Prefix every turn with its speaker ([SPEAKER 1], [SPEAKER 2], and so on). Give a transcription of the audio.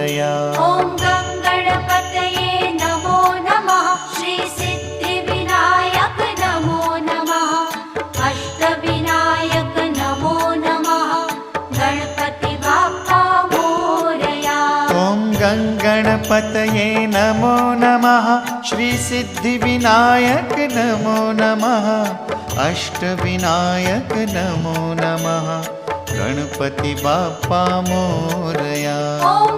[SPEAKER 1] मोरया।
[SPEAKER 2] ॐ गं गणपतये नमो नमः। श्री सिद्धिविनायक नमो नमः। अष्टविनायक नमो नमः। गणपति बाप्पा मोरया।
[SPEAKER 1] ॐ गं गणपतये नमो नमः। श्री सिद्धिविनायक नमो नमः। अष्टविनायक नमो नमः। गणपति बाप्पा मोरया।
[SPEAKER 2] ॐ